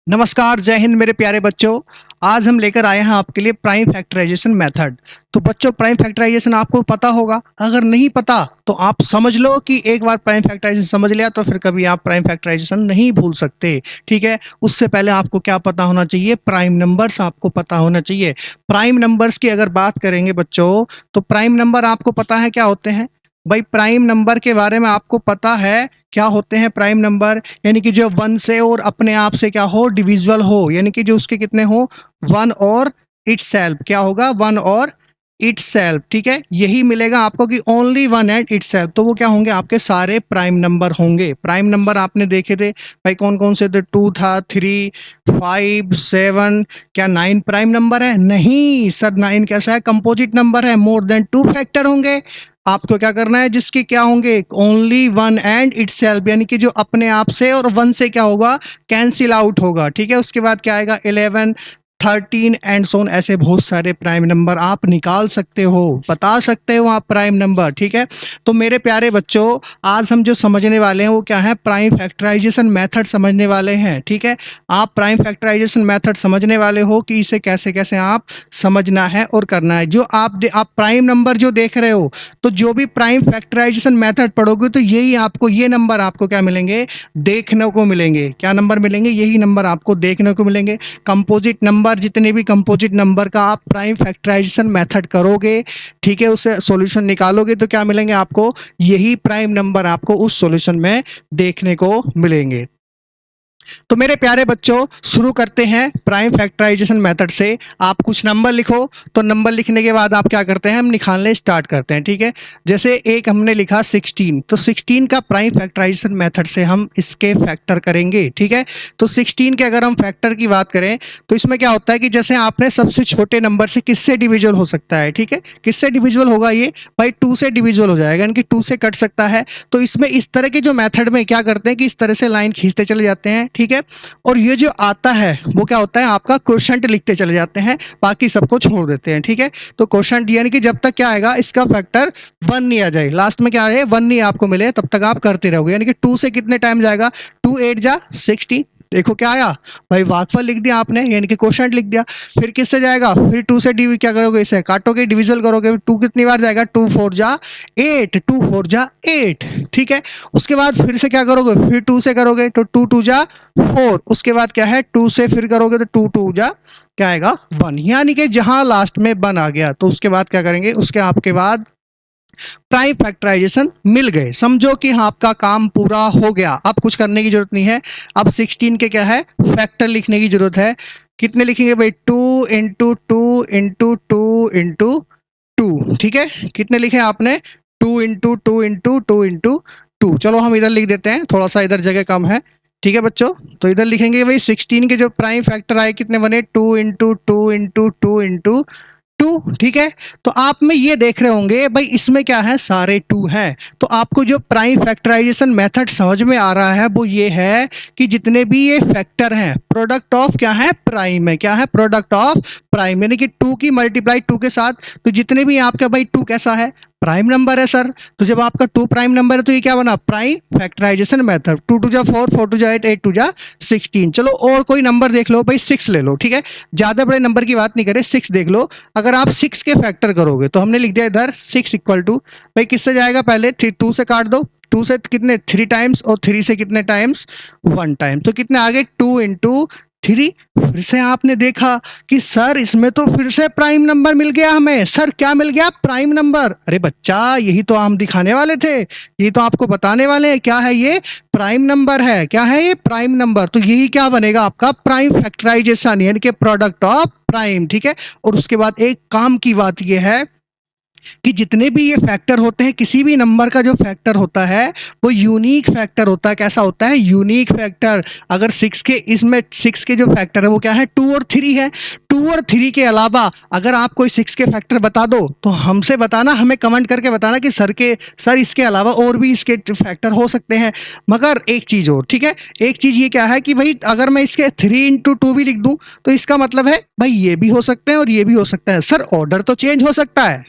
नमस्कार, जय हिंद मेरे प्यारे बच्चों। आज हम लेकर आए हैं आपके लिए प्राइम फैक्टराइजेशन मेथड। तो बच्चों, प्राइम फैक्टराइजेशन आपको पता होगा। अगर नहीं पता तो आप समझ लो कि एक बार प्राइम फैक्टराइजेशन समझ लिया तो फिर कभी आप प्राइम फैक्टराइजेशन नहीं भूल सकते। ठीक है, उससे पहले आपको क्या पता होना चाहिए? प्राइम नंबर्स आपको पता होना चाहिए। प्राइम नंबर्स की अगर बात करेंगे बच्चों, तो प्राइम नंबर आपको पता है क्या होते हैं? भाई, प्राइम नंबर के बारे में आपको पता है क्या होते हैं प्राइम नंबर? यानी कि जो वन से और अपने आप से क्या हो, डिविजिबल हो, यानी कि जो उसके कितने हो, वन और इटसेल्फ। क्या होगा? वन और इटसेल्फ। ठीक है, यही मिलेगा आपको कि ओनली वन एंड इटसेल्फ। तो वो क्या होंगे? आपके सारे प्राइम नंबर होंगे। प्राइम नंबर आपने देखे थे भाई, कौन कौन से थे? टू था, थ्री, 5, 7। क्या 9 प्राइम नंबर है? नहीं सर, 9 कैसा है? कंपोजिट नंबर है, मोर देन 2 फैक्टर होंगे। आपको क्या करना है? जिसके क्या होंगे? ओनली वन एंड इटसेल्फ, यानी कि जो अपने आप से और वन से क्या होगा? कैंसिल आउट होगा। ठीक है, उसके बाद क्या आएगा? 11, 13 एंड सोन। ऐसे बहुत सारे प्राइम नंबर आप निकाल सकते हो, बता सकते हो आप प्राइम नंबर। ठीक है, तो मेरे प्यारे बच्चों, आज हम जो समझने वाले हैं वो क्या है? प्राइम फैक्टराइजेशन मेथड समझने वाले हैं। ठीक है, आप प्राइम फैक्टराइजेशन मेथड समझने वाले हो कि इसे कैसे कैसे आप समझना है और करना है। जो आप प्राइम नंबर जो देख रहे हो, तो जो भी प्राइम फैक्टराइजेशन मेथड पढ़ोगे तो यही आपको, ये नंबर आपको क्या मिलेंगे? देखने को मिलेंगे। क्या नंबर मिलेंगे? यही नंबर आपको देखने को मिलेंगे। कंपोजिट नंबर, जितने भी कंपोजिट नंबर का आप प्राइम फैक्टराइजेशन मेथड करोगे, ठीक है, उससे सॉल्यूशन निकालोगे तो क्या मिलेंगे आपको? यही प्राइम नंबर आपको उस सॉल्यूशन में देखने को मिलेंगे। तो मेरे प्यारे बच्चों, शुरू करते हैं प्राइम फैक्टराइजेशन मेथड से। आप कुछ नंबर लिखो, तो नंबर लिखने के बाद आप क्या करते हैं? हम निकालने स्टार्ट करते हैं। ठीक है, जैसे एक हमने लिखा 16, तो 16 का प्राइम फैक्टराइजेशन मेथड से हम इसके फैक्टर करेंगे। ठीक है, तो 16 के अगर हम फैक्टर की बात करें तो इसमें क्या होता है कि जैसे आपने सबसे छोटे नंबर से किससे डिविजिबल हो सकता है? ठीक है, किससे डिविजिबल होगा ये? भाई 2 से डिविजिबल हो जाएगा, यानी कि 2 से कट सकता है। तो इसमें इस तरह के जो मेथड में क्या करते हैं कि इस तरह से लाइन खींचते चले जाते हैं। ठीक है, और ये जो आता है वो क्या होता है? आपका क्वोशंट लिखते चले जाते हैं, बाकी सबको छोड़ देते हैं। ठीक है, तो क्वोशंट यानी कि जब तक क्या आएगा? इसका फैक्टर 1 नहीं आ जाए, लास्ट में क्या आए? 1 नहीं आपको मिले, तब तक आप करते रहोगे। यानी कि 2 से कितने टाइम जाएगा? 2 8 जा 16। देखो क्या आया भाई? भागफल लिख दिया आपने, यानी कि क्वोशंट लिख दिया। फिर किससे जाएगा? फिर 2 से डिवी क्या करोगे? इसे काटोगे, डिविजल करोगे। 2 कितनी बार जाएगा? 2 4 जा 8, 2 4 जा 8। ठीक है, उसके बाद फिर से क्या करोगे? फिर 2 से करोगे तो 2 2 जा 4। उसके बाद क्या है? 2 से फिर करोगे तो 2 2 जा क्या आएगा? 1। यानी कि जहां लास्ट में 1 आ गया तो उसके बाद क्या करेंगे? उसके आपके बाद प्राइम फैक्टराइजेशन मिल गए, समझो कि हाँ, आपका काम पूरा हो गया। अब कुछ करने की जरूरत नहीं है। अब 16 के क्या है? फैक्टर लिखने की जरूरत है। कितने लिखेंगे भाई? 2 इंटू 2 इंटू 2 इंटू 2। ठीक है, कितने लिखे आपने? 2 इंटू 2 इंटू 2 इंटू 2। चलो हम इधर लिख देते हैं, थोड़ा सा इधर जगह कम है। ठीक है बच्चों, तो इधर लिखेंगे भाई 16 के जो प्राइम फैक्टर आए कितने बने? 2 इंटू 2 इंटू 2 इंटू 2। ठीक है, तो आप में ये देख रहे होंगे भाई, इसमें क्या है? सारे 2 हैं। तो आपको जो प्राइम फैक्टराइजेशन मेथड समझ में आ रहा है वो ये है कि जितने भी ये फैक्टर हैं, प्रोडक्ट ऑफ क्या है? प्राइम है। क्या है? प्रोडक्ट ऑफ प्राइम, यानी कि 2 की मल्टीप्लाई 2 के साथ। तो जितने भी आपका भाई 2 कैसा है? प्राइम नंबर है सर। तो जब आपका 2 प्राइम नंबर है तो ये क्या बना? Prime factorisation method. 2 2 जा 4, 4 2 जा 8, 8 2 जा 16। चलो और कोई नंबर देख लो भाई, 6 ले लो। ठीक है, ज्यादा बड़े नंबर की बात नहीं करें, 6 देख लो। अगर आप 6 के फैक्टर करोगे तो हमने लिख दिया इधर 6 इक्वल टू, भाई किससे जाएगा? पहले 2 से काट दो। 2 से कितने? 3 टाइम्स, और 3 से कितने टाइम्स? 1 टाइम। तो कितने आ गए? 2 इंटू 3। फिर से आपने देखा कि सर इसमें तो फिर से प्राइम नंबर मिल गया हमें। सर क्या मिल गया? Prime number. अरे बच्चा, यही तो हम दिखाने वाले थे, यही तो आपको बताने वाले हैं। क्या है ये? प्राइम नंबर है। क्या है ये? Prime number. तो यही क्या बनेगा आपका? प्राइम फैक्टराइजेशन, यानी कि प्रोडक्ट ऑफ प्राइम। ठीक है, और उसके बाद एक काम की बात यह है कि जितने भी ये फैक्टर होते हैं, किसी भी नंबर का जो फैक्टर होता है वो यूनिक फैक्टर होता है। कैसा होता है? Unique factor. अगर 6 के, इसमें 6 के जो फैक्टर है वो क्या है? 2 और 3 है। 2 और 3 के अलावा अगर आप कोई 6 के फैक्टर बता दो तो हमसे बताना, हमें कमेंट करके बताना कि सर इसके अलावा और भी इसके फैक्टर हो सकते हैं। मगर एक चीज और, ठीक है, एक चीज ये क्या है कि भाई अगर मैं इसके 3 इंटू 2 भी लिख दूं तो इसका मतलब है भाई ये भी हो सकते हैं और ये भी हो सकता है। सर ऑर्डर तो चेंज हो सकता है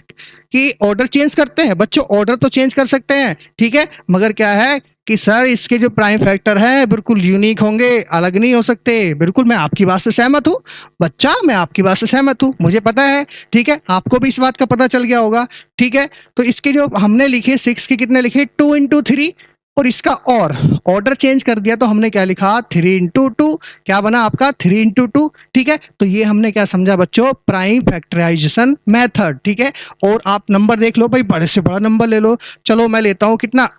कि ऑर्डर चेंज करते हैं बच्चों, ऑर्डर तो चेंज कर सकते हैं। ठीक है, मगर क्या है कि सर इसके जो प्राइम फैक्टर है बिल्कुल यूनिक होंगे, अलग नहीं हो सकते। बिल्कुल मैं आपकी बात से सहमत हूँ बच्चा, मैं आपकी बात से सहमत हूँ, मुझे पता है। ठीक है, आपको भी इस बात का पता चल गया होगा। ठीक है, तो इसके जो हमने लिखे 6 के कितने लिखे 2 इंटू 3, और इसका और ऑर्डर चेंज कर दिया तो हमने क्या लिखा 3 इंटू 2, क्या बना आपका 3 इंटू 2। ठीक है, तो ये हमने क्या समझा बच्चों, प्राइम फैक्टराइजेशन मेथड। ठीक है, और आप नंबर देख लो भाई, बड़े से बड़ा नंबर ले लो। चलो मैं लेता हूँ कितना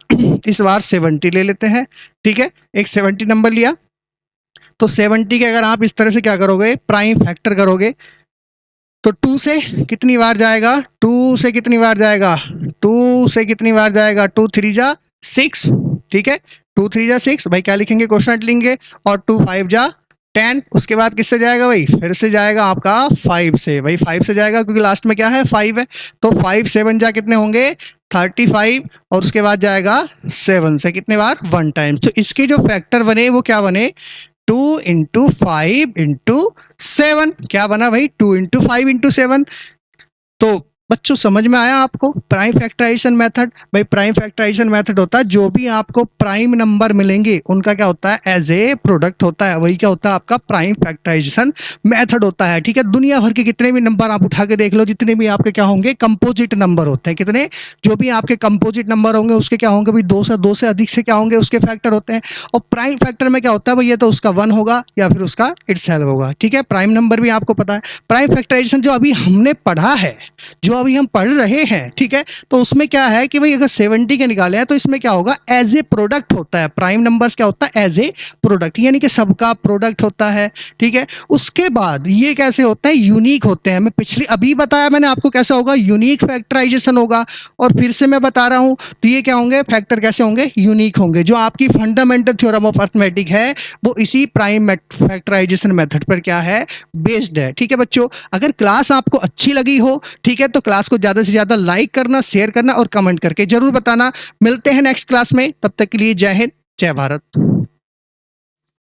इस बार 70 ले लेते हैं। ठीक है, एक 70 नंबर लिया, तो 70 के अगर आप इस तरह से क्या करोगे, प्राइम फैक्टर करोगे, तो 2 से कितनी बार जाएगा, 2 से कितनी बार जाएगा, 2 से कितनी बार जाएगा, 2 3 जा 6। ठीक है, 2 3 जा 6 भाई, क्या लिखेंगे, क्वेश्चन लेंगे, और 2 5 जा 10। उसके बाद किससे जाएगा भाई, फिर से जाएगा आपका 5 से भाई, 5 से जाएगा क्योंकि लास्ट में क्या है 5 है। तो 5 7 जा कितने होंगे 35, और उसके बाद जाएगा 7 से कितने बार 1 टाइम। तो इसके जो फैक्टर बने वो क्या बने, 2 इंटू 5 इंटू 7। क्या बना भाई, 2 इंटू 5 इंटू 7। तो बच्चों समझ में आया आपको प्राइम फैक्टराइजेशन मेथड। भाई प्राइम फैक्टराइजेशन मेथड होता है जो भी आपको प्राइम नंबर मिलेंगे उनका क्या होता है, एज ए प्रोडक्ट होता है, वही क्या होता है आपका प्राइम फैक्टराइजेशन मेथड होता है। ठीक है, दुनिया भर के कितने भी नंबर आप उठा के देख लो, जितने भी आपके क्या होंगे कंपोजिट नंबर होते हैं, कितने जो भी आपके कंपोजिट नंबर होंगे उसके क्या होंगे भाई, दो से अधिक से क्या होंगे उसके फैक्टर होते हैं। और प्राइम फैक्टर में क्या होता है भाई, ये तो उसका 1 होगा या फिर उसका इटसेल्फ होगा। ठीक है, प्राइम नंबर भी आपको पता है। प्राइम फैक्टराइजेशन जो अभी हमने पढ़ा है, जो अभी हम पढ़ रहे हैं, ठीक है, तो उसमें क्या है कि भाई अगर 70 के निकाले हैं तो इसमें क्या होगा, एज ए प्रोडक्ट होता है। प्राइम नंबर्स क्या होता है, एज ए प्रोडक्ट, यानी कि सबका प्रोडक्ट होता है। ठीक है, उसके बाद ये कैसे होता है, यूनिक होते हैं। मैं पिछले अभी बताया मैंने आपको कैसा होगा, यूनिक फैक्टराइजेशन होगा, और फिर से मैं बता रहा हूं, तो ये क्या होंगे, फैक्टर कैसे होंगे, यूनिक होंगे। जो आपकी फंडामेंटल थ्योरम ऑफ अर्थमेटिक है वो इसी प्राइम फैक्टराइजेशन मेथड पर क्या है, बेस्ड है। ठीक है बच्चों, अगर क्लास आपको अच्छी लगी हो, ठीक है, तो क्लास को ज्यादा से ज्यादा लाइक करना, शेयर करना और कमेंट करके जरूर बताना। मिलते हैं नेक्स्ट क्लास में, तब तक के लिए जय हिंद, जय भारत।